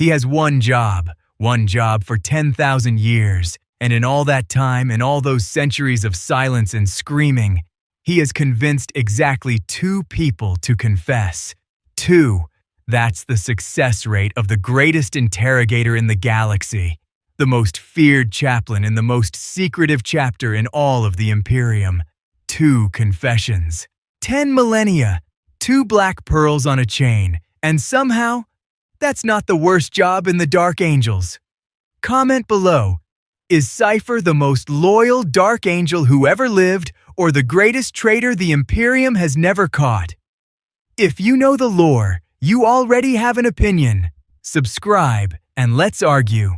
He has one job for 10,000 years, and in all that time and all those centuries of silence and screaming, he has convinced exactly 2 people to confess. 2. That's the success rate of the greatest interrogator in the galaxy, the most feared chaplain in the most secretive chapter in all of the Imperium. 2 confessions. 10 millennia, 2 black pearls on a chain, and somehow, that's not the worst job in the Dark Angels. Comment below. Is Cypher the most loyal Dark Angel who ever lived, or the greatest traitor the Imperium has never caught? If you know the lore, you already have an opinion. Subscribe, and let's argue.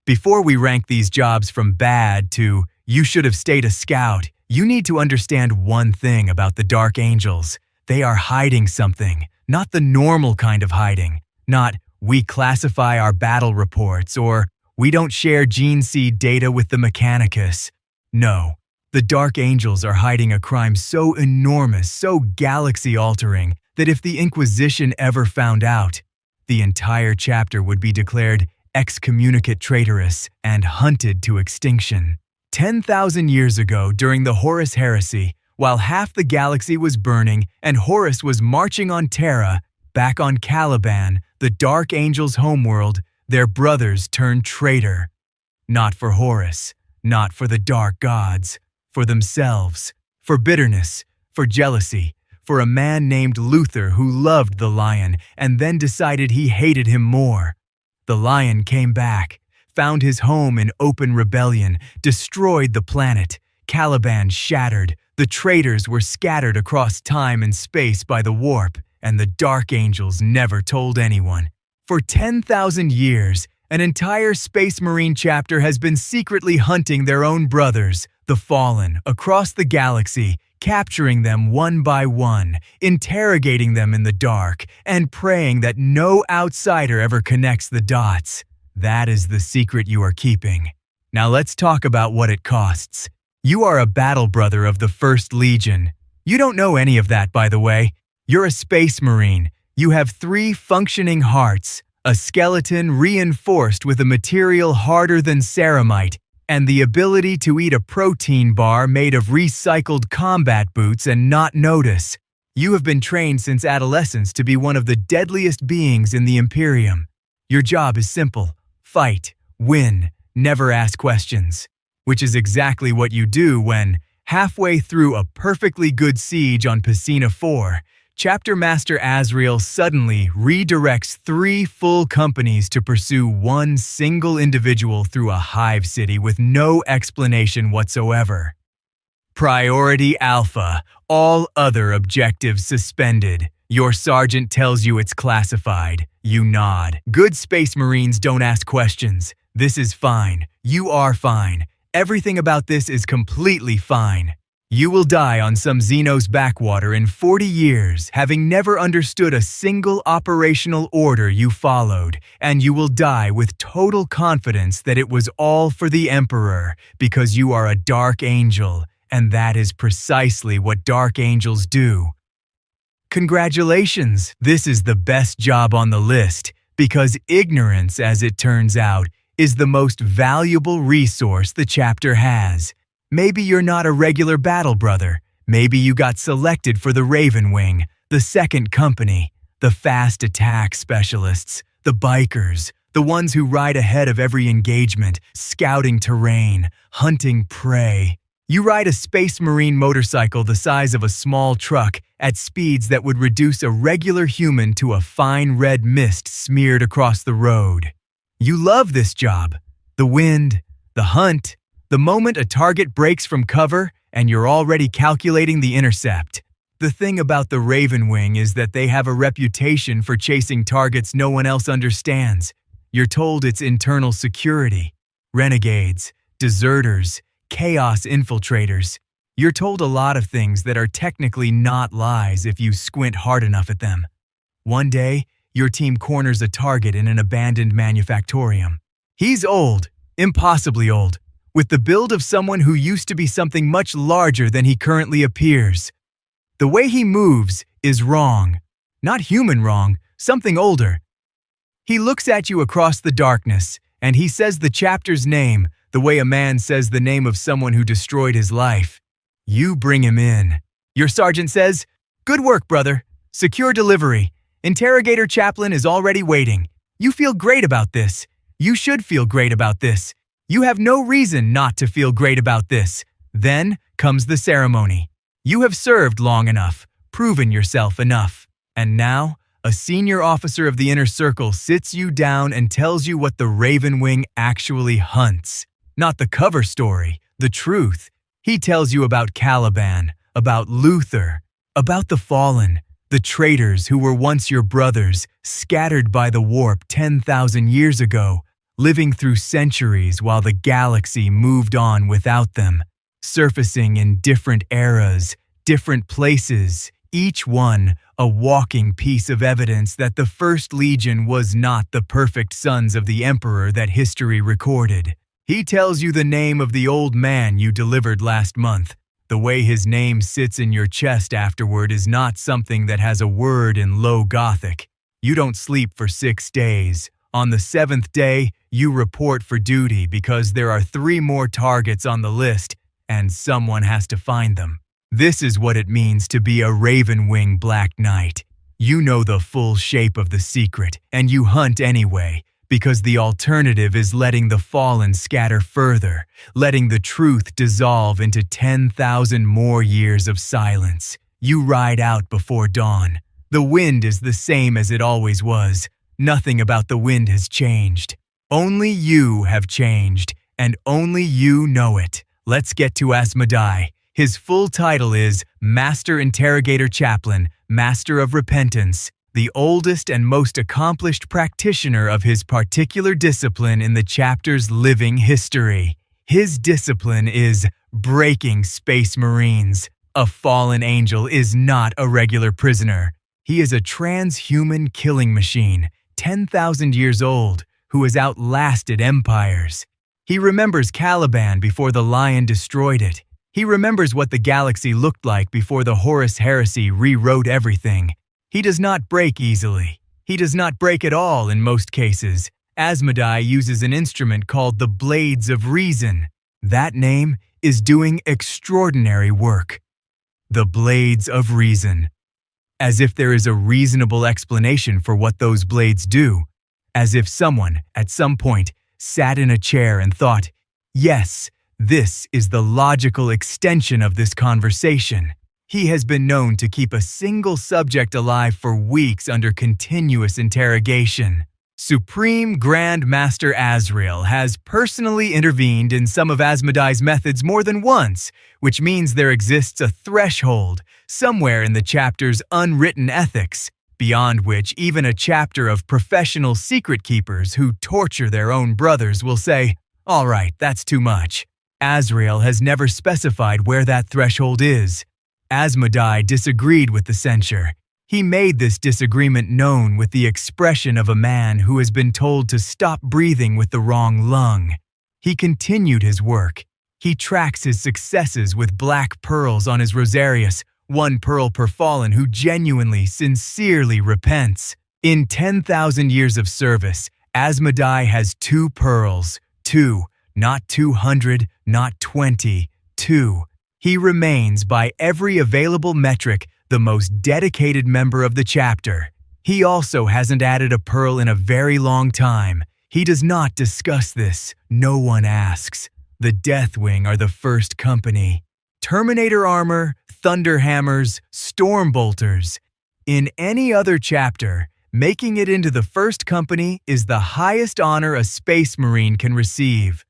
Before we rank these jobs from bad to you should have stayed a scout, you need to understand one thing about the Dark Angels. They are hiding something, not the normal kind of hiding. Not, we classify our battle reports, or we don't share gene seed data with the Mechanicus. No, the Dark Angels are hiding a crime so enormous, so galaxy-altering, that if the Inquisition ever found out, the entire chapter would be declared excommunicate traitorous and hunted to extinction. 10,000 years ago, during the Horus Heresy, while half the galaxy was burning and Horus was marching on Terra, back on Caliban, the Dark Angels' homeworld, their brothers turned traitor. Not for Horus, not for the dark gods, for themselves, for bitterness, for jealousy, for a man named Luther who loved the Lion and then decided he hated him more. The Lion came back, found his home in open rebellion, destroyed the planet. Caliban shattered, the traitors were scattered across time and space by the warp, and the Dark Angels never told anyone. For 10,000 years, an entire Space Marine chapter has been secretly hunting their own brothers, the Fallen, across the galaxy, capturing them one by one, interrogating them in the dark, and praying that no outsider ever connects the dots. That is the secret you are keeping. Now let's talk about what it costs. You are a battle brother of the First Legion. You don't know any of that, by the way. You're a Space Marine. You have 3 functioning hearts, a skeleton reinforced with a material harder than ceramite, and the ability to eat a protein bar made of recycled combat boots and not notice. You have been trained since adolescence to be one of the deadliest beings in the Imperium. Your job is simple: fight, win, never ask questions. Which is exactly what you do when, halfway through a perfectly good siege on Piscina 4, Chapter Master Azrael suddenly redirects 3 full companies to pursue one single individual through a hive city with no explanation whatsoever. Priority Alpha, all other objectives suspended. Your sergeant tells you it's classified. You nod. Good Space Marines don't ask questions. This is fine. You are fine. Everything about this is completely fine. You will die on some Xenos backwater in 40 years, having never understood a single operational order you followed, and you will die with total confidence that it was all for the Emperor, because you are a Dark Angel, and that is precisely what Dark Angels do. Congratulations! This is the best job on the list, because ignorance, as it turns out, is the most valuable resource the chapter has. Maybe you're not a regular battle brother. Maybe you got selected for the Ravenwing, the second company, the fast attack specialists, the bikers, the ones who ride ahead of every engagement, scouting terrain, hunting prey. You ride a Space Marine motorcycle the size of a small truck at speeds that would reduce a regular human to a fine red mist smeared across the road. You love this job. The wind, the hunt, the moment a target breaks from cover and you're already calculating the intercept. The thing about the Ravenwing is that they have a reputation for chasing targets no one else understands. You're told it's internal security, renegades, deserters, chaos infiltrators. You're told a lot of things that are technically not lies if you squint hard enough at them. One day, your team corners a target in an abandoned manufactorium. He's old, impossibly old, with the build of someone who used to be something much larger than he currently appears. The way he moves is wrong. Not human wrong, something older. He looks at you across the darkness, and he says the chapter's name the way a man says the name of someone who destroyed his life. You bring him in. Your sergeant says, "Good work, brother. Secure delivery. Interrogator chaplain is already waiting. You feel great about this. You should feel great about this. You have no reason not to feel great about this." Then comes the ceremony. You have served long enough, proven yourself enough. And now, a senior officer of the inner circle sits you down and tells you what the Ravenwing actually hunts. Not the cover story, the truth. He tells you about Caliban, about Luther, about the fallen, the traitors who were once your brothers, scattered by the warp 10,000 years ago, living through centuries while the galaxy moved on without them, surfacing in different eras, different places, each one a walking piece of evidence that the First Legion was not the perfect sons of the Emperor that history recorded. He tells you the name of the old man you delivered last month. The way his name sits in your chest afterward is not something that has a word in low Gothic. You don't sleep for 6 days. On the 7th day, you report for duty because there are 3 more targets on the list, and someone has to find them. This is what it means to be a Ravenwing Black Knight. You know the full shape of the secret, and you hunt anyway, because the alternative is letting the fallen scatter further, letting the truth dissolve into 10,000 more years of silence. You ride out before dawn. The wind is the same as it always was. Nothing about the wind has changed. Only you have changed, and only you know it. Let's get to Asmodai. His full title is Master Interrogator Chaplain, Master of Repentance, the oldest and most accomplished practitioner of his particular discipline in the chapter's living history. His discipline is breaking space marines. A fallen angel is not a regular prisoner. He is a transhuman killing machine, 10,000 years old, who has outlasted empires. He remembers Caliban before the lion destroyed it. He remembers what the galaxy looked like before the Horus Heresy rewrote everything. He does not break easily. He does not break at all in most cases. Asmodai uses an instrument called the Blades of Reason. That name is doing extraordinary work. The Blades of Reason. As if there is a reasonable explanation for what those blades do. As if someone, at some point, sat in a chair and thought, yes, this is the logical extension of this conversation. He has been known to keep a single subject alive for weeks under continuous interrogation. Supreme Grand Master Azrael has personally intervened in some of Asmodai's methods more than once, which means there exists a threshold somewhere in the chapter's unwritten ethics, beyond which even a chapter of professional secret keepers who torture their own brothers will say, "All right, that's too much." Azrael has never specified where that threshold is. Asmodai disagreed with the censure. He made this disagreement known with the expression of a man who has been told to stop breathing with the wrong lung. He continued his work. He tracks his successes with black pearls on his rosarius, 1 pearl per fallen who genuinely, sincerely repents. In 10,000 years of service, Asmodai has 2 pearls. 2. Not 200, not 20, 2. He remains, by every available metric, the most dedicated member of the chapter. He also hasn't added a pearl in a very long time. He does not discuss this. No one asks. The Deathwing are the first company. Terminator armor, Thunderhammers, Stormbolters. In any other chapter, making it into the first company is the highest honor a Space Marine can receive.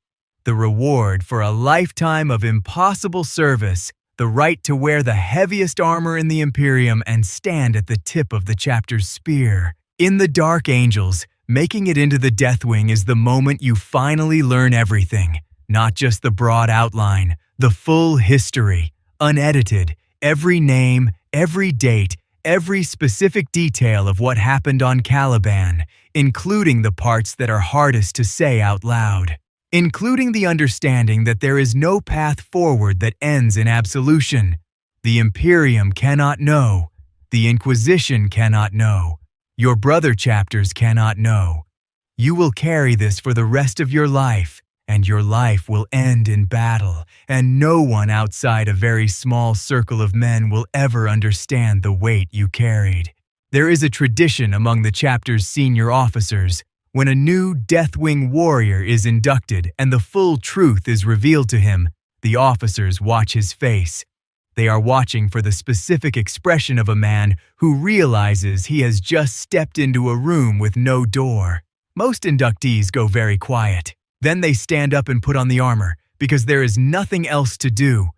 The reward for a lifetime of impossible service, the right to wear the heaviest armor in the Imperium and stand at the tip of the chapter's spear. In the Dark Angels, making it into the Deathwing is the moment you finally learn everything, not just the broad outline, the full history, unedited, every name, every date, every specific detail of what happened on Caliban, including the parts that are hardest to say out loud. Including the understanding that there is no path forward that ends in absolution. The Imperium cannot know. The Inquisition cannot know. Your brother chapters cannot know. You will carry this for the rest of your life, and your life will end in battle, and no one outside a very small circle of men will ever understand the weight you carried. There is a tradition among the chapter's senior officers. When a new Deathwing warrior is inducted and the full truth is revealed to him, the officers watch his face. They are watching for the specific expression of a man who realizes he has just stepped into a room with no door. Most inductees go very quiet. Then they stand up and put on the armor, because there is nothing else to do.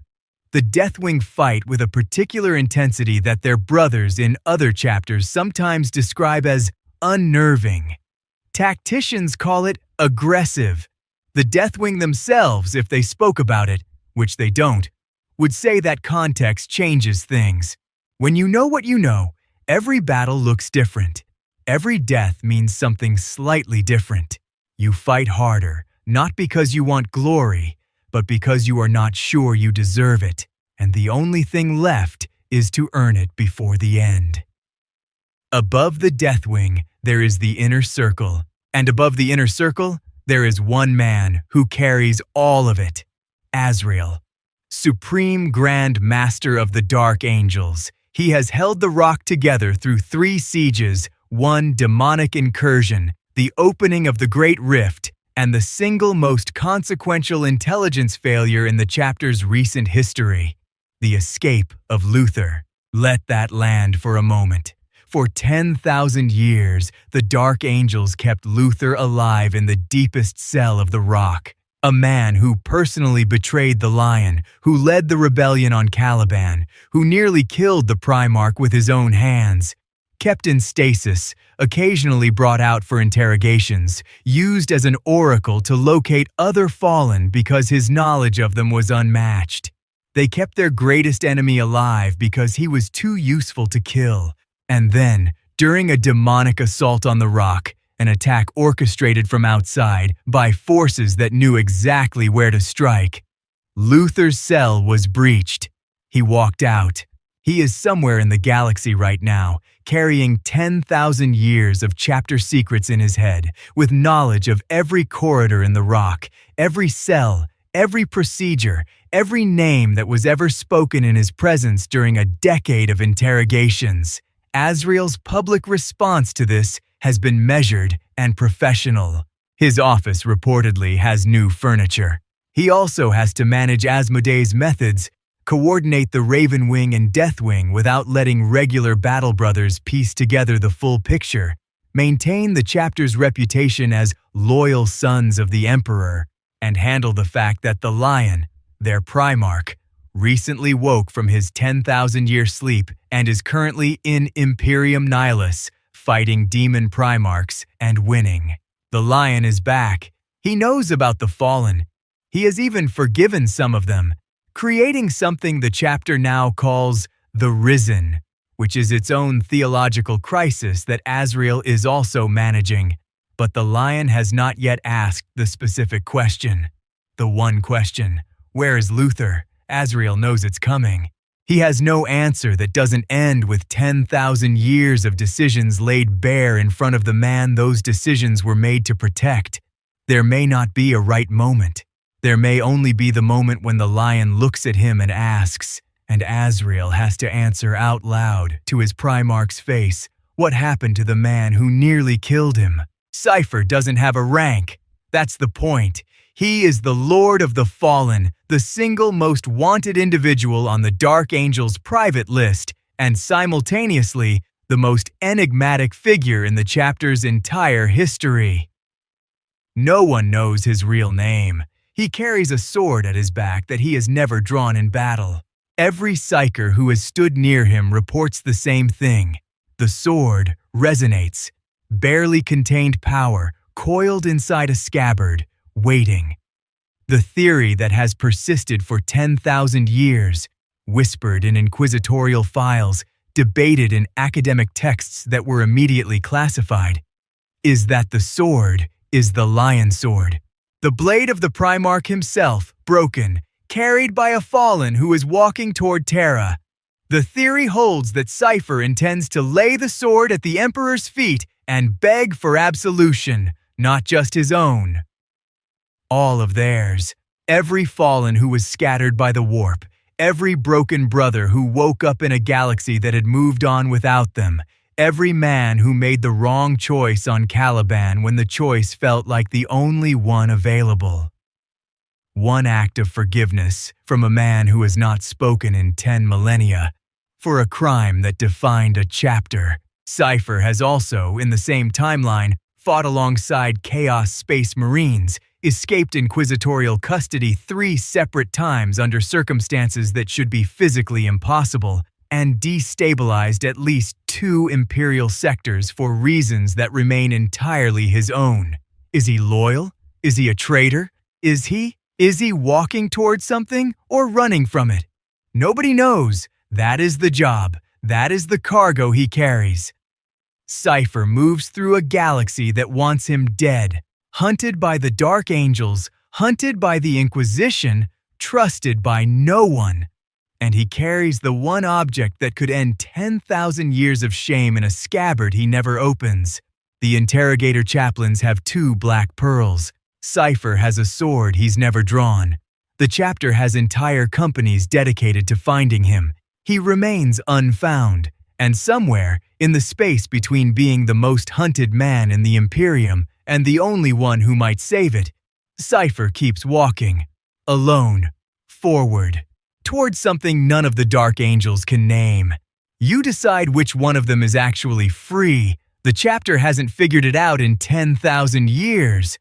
The Deathwing fight with a particular intensity that their brothers in other chapters sometimes describe as unnerving. Tacticians call it aggressive. The Deathwing themselves, if they spoke about it, which they don't, would say that context changes things. When you know what you know, every battle looks different. Every death means something slightly different. You fight harder, not because you want glory, but because you are not sure you deserve it, and the only thing left is to earn it before the end. Above the Deathwing, there is the inner circle, and above the inner circle, there is one man who carries all of it, Azrael. Supreme Grand Master of the Dark Angels, he has held the rock together through 3 sieges, 1 demonic incursion, the opening of the Great Rift, and the single most consequential intelligence failure in the chapter's recent history, the escape of Luther. Let that land for a moment. For 10,000 years, the Dark Angels kept Luther alive in the deepest cell of the rock. A man who personally betrayed the Lion, who led the rebellion on Caliban, who nearly killed the Primarch with his own hands. Kept in stasis, occasionally brought out for interrogations, used as an oracle to locate other fallen because his knowledge of them was unmatched. They kept their greatest enemy alive because he was too useful to kill. And then, during a demonic assault on the rock, an attack orchestrated from outside by forces that knew exactly where to strike, Luther's cell was breached. He walked out. He is somewhere in the galaxy right now, carrying 10,000 years of chapter secrets in his head, with knowledge of every corridor in the rock, every cell, every procedure, every name that was ever spoken in his presence during a decade of interrogations. Azrael's public response to this has been measured and professional. His office reportedly has new furniture. He also has to manage Asmodee's methods, coordinate the Ravenwing and Deathwing without letting regular battle brothers piece together the full picture, maintain the chapter's reputation as loyal sons of the Emperor, and handle the fact that the Lion, their Primarch, recently woke from his 10,000-year sleep and is currently in Imperium Nihilus, fighting demon Primarchs and winning. The Lion is back. He knows about the Fallen. He has even forgiven some of them, creating something the chapter now calls the Risen, which is its own theological crisis that Azrael is also managing. But the Lion has not yet asked the specific question. The one question, where is Luther? Azrael knows it's coming. He has no answer that doesn't end with 10,000 years of decisions laid bare in front of the man those decisions were made to protect. There may not be a right moment. There may only be the moment when the Lion looks at him and asks, and Azrael has to answer out loud to his Primarch's face, what happened to the man who nearly killed him? Cypher doesn't have a rank. That's the point. He is the Lord of the Fallen, the single most wanted individual on the Dark Angels' private list, and simultaneously, the most enigmatic figure in the chapter's entire history. No one knows his real name. He carries a sword at his back that he has never drawn in battle. Every psyker who has stood near him reports the same thing. The sword resonates. Barely contained power, coiled inside a scabbard, waiting. The theory that has persisted for 10,000 years, whispered in inquisitorial files, debated in academic texts that were immediately classified, is that the sword is the Lion Sword. The blade of the Primarch himself, broken, carried by a Fallen who is walking toward Terra. The theory holds that Cypher intends to lay the sword at the Emperor's feet and beg for absolution, not just his own. All of theirs. Every fallen who was scattered by the warp, every broken brother who woke up in a galaxy that had moved on without them, every man who made the wrong choice on Caliban when the choice felt like the only one available. One act of forgiveness from a man who has not spoken in 10 millennia, for a crime that defined a chapter. Cypher has also, in the same timeline, fought alongside Chaos Space Marines, escaped inquisitorial custody 3 separate times under circumstances that should be physically impossible, and destabilized at least 2 Imperial sectors for reasons that remain entirely his own. Is he loyal? Is he a traitor? Is he walking towards something or running from it? Nobody knows. That is the job. That is the cargo he carries. Cypher moves through a galaxy that wants him dead, hunted by the Dark Angels, hunted by the Inquisition, trusted by no one. And he carries the one object that could end 10,000 years of shame in a scabbard he never opens. The interrogator chaplains have 2 black pearls. Cypher has a sword he's never drawn. The chapter has entire companies dedicated to finding him. He remains unfound, and somewhere, in the space between being the most hunted man in the Imperium and the only one who might save it, Cypher keeps walking, alone, forward, towards something none of the Dark Angels can name. You decide which one of them is actually free. The chapter hasn't figured it out in 10,000 years.